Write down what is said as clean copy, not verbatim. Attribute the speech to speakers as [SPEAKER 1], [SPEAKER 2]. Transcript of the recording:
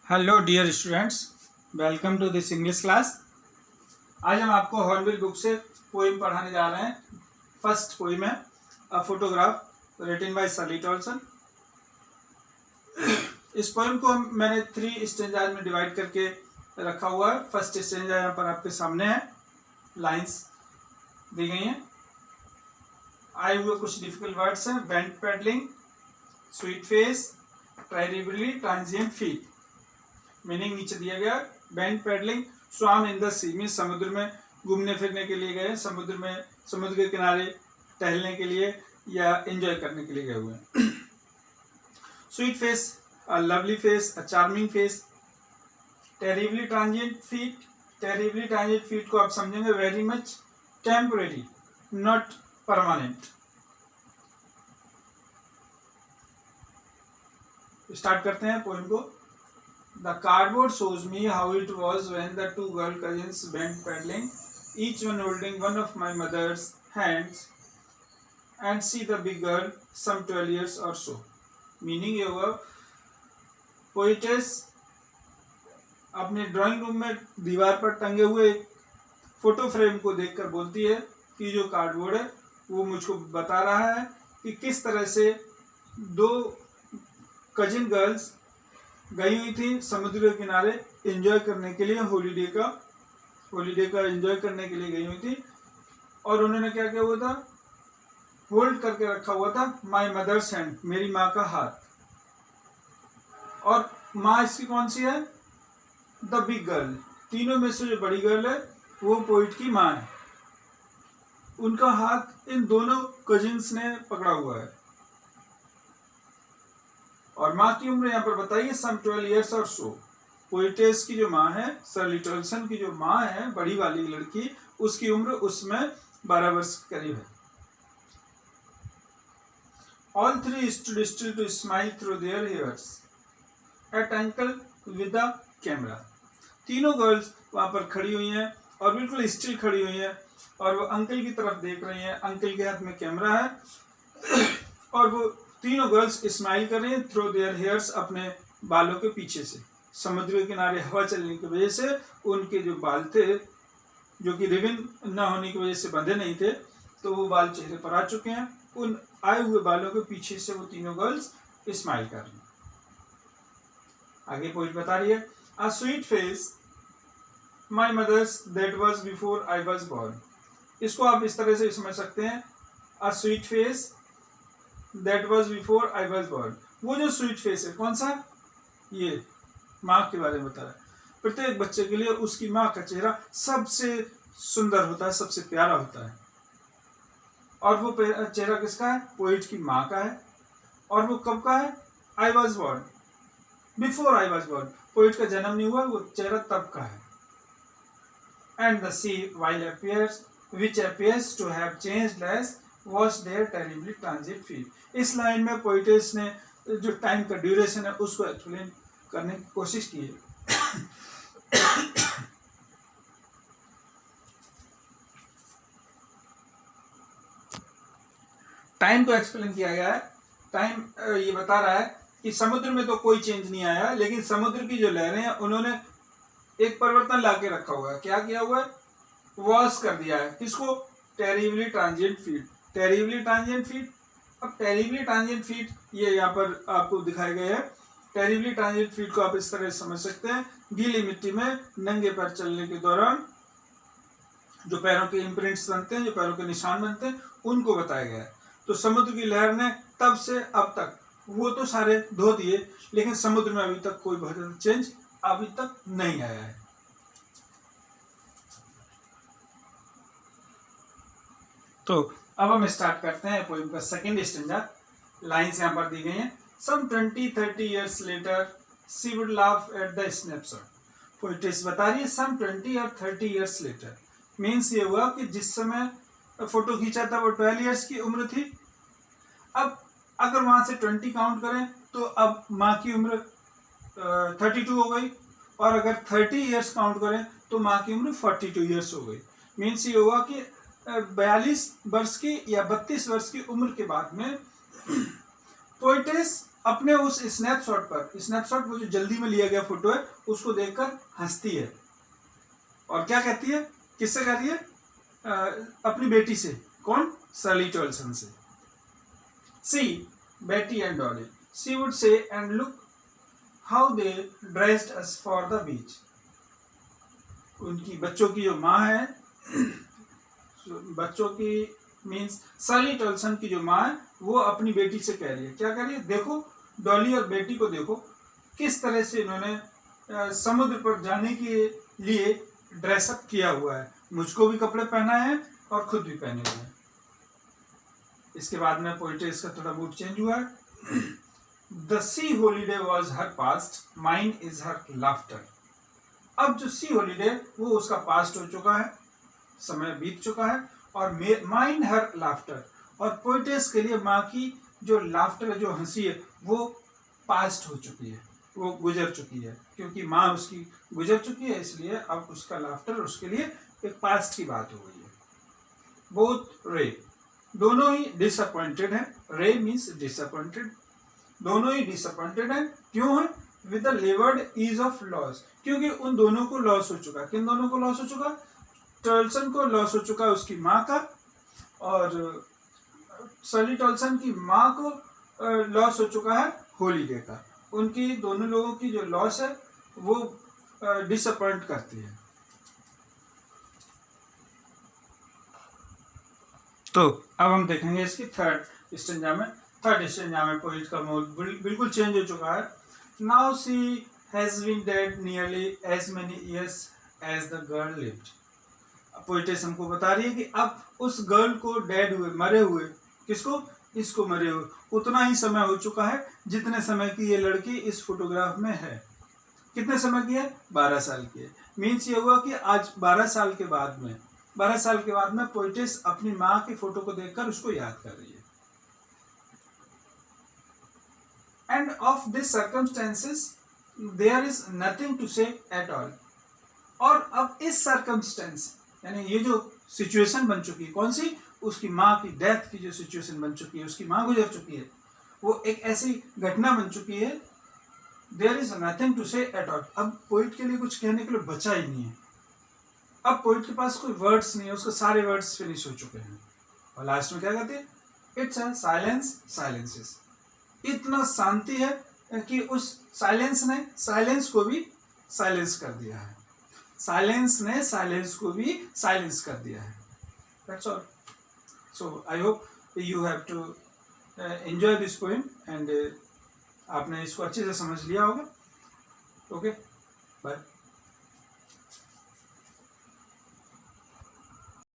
[SPEAKER 1] Hello dear students, welcome to this English class. आज हम आपको हॉर्नबिल बुक से पोइम पढ़ाने जा रहे हैं। फर्स्ट पोइम है a photograph written by Shirley Toulson. इस पोइम को मैंने 3 स्टेंजाज में डिवाइड करके रखा हुआ है। फर्स्ट स्टेंजा यहाँ पर आपके सामने है, लाइंस दी गई हैं। आए हुए कुछ डिफिकल्ट वर्ड्स हैं: bent paddling, sweet face, terribly transient feet. Meaning नीचे दिया गया। बेंट पैडलिंग, स्वाम इन द सी में समुद्र में घूमने फिरने के लिए गए, समुद्र के किनारे टहलने के लिए या एंजॉय करने के लिए गए हुए हैं। Sweet face, a lovely face, a charming face. Terribly transient feet को आप समझेंगे very much temporary, not permanent. Start करते हैं पोएम को। The cardboard shows me how it was when the 2 girl cousins went paddling, each one holding one of my mother's hands, and see the big girl, some 12 years or so. Meaning ये हुआ, poetess अपने drawing room में दीवार पर टंगे हुए photo frame को देखकर बोलती है कि जो कार्डबोर्ड है वो मुझको बता रहा है कि किस तरह से 2 कजिन गर्ल्स गई हुई थी समुद्र के किनारे एंजॉय करने के लिए, हॉलीडे का एंजॉय करने के लिए गई हुई थी। और उन्होंने क्या किया हुआ था? होल्ड करके रखा हुआ था माई मदर्स हैंड, मेरी माँ का हाथ। और माँ इसकी कौन सी है? The big girl. तीनों में से जो बड़ी गर्ल है वो पोइट की माँ है। उनका हाथ इन दोनों कजिन्स ने पकड़ा हुआ है। और माँ की उम्र यहाँ पर बताइए सम 12 years और सो। पोइटेस की जो माँ है, शर्ली टॉल्सन की जो माँ है, बड़ी वाली लड़की, उसकी उम्र उसमें 12 वर्ष के करीब है। All 3 stood still to smile through their hairs at uncle with the camera. तीनों गर्ल्स वहां पर खड़ी हुई हैं और बिल्कुल स्टिल खड़ी हुई हैं और वो अंकल की तरफ देख रही हैं। अंकल के हाथ में कैमरा है और वो तीनों गर्ल्स स्माइल कर रही हैं थ्रू देयर हेयर्स, अपने बालों के पीछे से। समुद्र के किनारे हवा चलने की वजह से उनके जो बाल थे, जो कि रिबन न होने की वजह से बंधे नहीं थे, तो वो बाल चेहरे पर आ चुके हैं। उन आए हुए बालों के पीछे से वो तीनों गर्ल्स स्माइल कर रही हैं। आगे पोइट बता रही है, a sweet face my mother's that was before I was born. इसको आप इस तरह से समझ सकते हैं, a sweet face that was before I was born. वो जो स्वीट फेस है कौन सा? ये माँ के बारे में बता रहा है। प्रत्येक बच्चे के लिए उसकी माँ का चेहरा सबसे सुंदर होता है, सबसे प्यारा होता है। और वो चेहरा किसका है? पोइट की माँ का है। और वो कब का है? I was born, before I was born. Poet का जन्म नहीं हुआ, वो चेहरा तब का है। And the sea while appears which appears to have changed less was their terribly transit feel। इस लाइन में पोइटेस ने जो टाइम का ड्यूरेशन है उसको एक्सप्लेन करने की कोशिश की है। टाइम को एक्सप्लेन किया गया है। टाइम ये बता रहा है कि समुद्र में तो कोई चेंज नहीं आया, लेकिन समुद्र की जो लहरें हैं उन्होंने एक परिवर्तन लाके रखा हुआ है। क्या किया हुआ है? वॉश कर दिया है। किसको? Terribly transient feet. Terribly transient feet. अब टेरिबली ट्रांजिएंट फीट ये यहाँ पर आपको दिखाए गए हैं। टेरिबली ट्रांजिएंट फीट को आप इस तरह समझ सकते हैं, गीली मिट्टी में नंगे पैर चलने के दौरान जो पैरों के इम्प्रिंट्स बनते हैं, जो पैरों के निशान बनते हैं, उनको बताया गया है। तो समुद्र की लहर ने तब से अब तक वो तो सारे धो दिए, लेकिन समुद्र में अभी तक कोई बहुत ज्यादा चेंज अभी तक नहीं आया है। तो अब हम स्टार्ट करते हैं पोएम का सेकंड स्टेंजा। लाइन्स यहाँ पर दी गई हैं। सम 20-30 years later she would laugh at the snapshot। Poetess बता रही है सम 20 और 30 years later। मीन्स ये हुआ कि जिस समय फोटो खींचा था वो 12 years की उम्र थी। अब अगर वहां से 20 काउंट करें तो अब माँ की उम्र 32 हो गई, और अगर 30 years काउंट करें तो माँ की उम्र 42 years हो गई। मीन्स ये हुआ कि 42 वर्ष की या 32 वर्ष की उम्र के बाद में पोइटेस अपने उस स्नैपशॉट वो जो जल्दी में लिया गया फोटो है उसको देखकर हंसती है और क्या कहती है, किससे कह रही है, अपनी बेटी से। कौन? सर्ली टॉल्सन से। सी बेटी and Dolly, she would say and look how they dressed us for the beach. उनकी बच्चों की जो माँ है, बच्चों की मीन्स सर्ली टॉल्सन की जो माँ है, वो अपनी बेटी से कह रही है, क्या कह रही है, देखो डॉली और बेटी को देखो किस तरह से इन्होंने समुद्र पर जाने के लिए ड्रेसअप किया हुआ है, मुझको भी कपड़े पहनाए हैं और खुद भी पहने हुए हैं। इसके बाद में पोइट्रीज का थोड़ा मूड चेंज हुआ है। The C holiday was her past, mind is her laughter. अब जो सी हॉलीडे वो उसका पास्ट हो चुका है, समय बीत चुका है, और माइंड हर लाफ्टर, और पोइट्रेस के लिए माँ की जो लाफ्टर, जो हंसी है, वो पास्ट हो चुकी है, वो गुजर चुकी है, क्योंकि माँ उसकी गुजर चुकी है, इसलिए अब उसका लाफ्टर उसके लिए एक पास्ट की बात हो गई है। बोथ रे, दोनों ही डिसअपॉइंटेड है, रे मीन्स डिसअपॉइंटेड, दोनों ही डिसअपॉइंटेड है। क्यों है? With the laboured ease of loss, क्योंकि उन दोनों को लॉस हो चुका। किन दोनों को लॉस हो चुका? टॉल्सन को लॉस हो चुका उसकी माँ का, और सर्ली टॉल्सन की माँ को लॉस हो चुका है हॉलीडे का। उनकी दोनों लोगों की जो लॉस है वो डिसअपॉइंट करती है। तो अब हम देखेंगे इसकी थर्ड स्टेंजा में पोइट का मूड बिल्कुल चेंज हो चुका है। Now she has been dead nearly as many years as the girl lived. Poetess हमको बता रही है कि अब उस गर्ल को डेड हुए, मरे हुए, किसको? इसको मरे हुए उतना ही समय हो चुका है जितने समय की ये लड़की इस फोटोग्राफ में है। कितने समय की है? 12 साल की है। मीन्स ये हुआ कि आज 12 साल के बाद में पोइटेस अपनी माँ की फोटो को देखकर उसको याद कर रही है। And of this circumstances there is nothing to say at all. और अब इस सर्कमस्टेंस यानी ये जो सिचुएशन बन चुकी है, कौन सी? उसकी माँ की डेथ की जो सिचुएशन बन चुकी है, उसकी माँ गुजर चुकी है, वो एक ऐसी घटना बन चुकी है। There is nothing to say at all. अब पोइट के लिए कुछ कहने के लिए बचा ही नहीं है। अब पोइट के पास कोई वर्ड्स नहीं है, उसके सारे वर्ड्स फिनिश हो चुके हैं। और लास्ट में क्या कहते हैं? It's a silence silences. इतना शांति है कि उस साइलेंस ने साइलेंस को भी साइलेंस कर दिया है। साइलेंस ने साइलेंस को भी साइलेंस कर दिया है। That's all. So I hope you have to enjoy this poem and आपने इसको अच्छे से समझ लिया होगा। Okay, bye.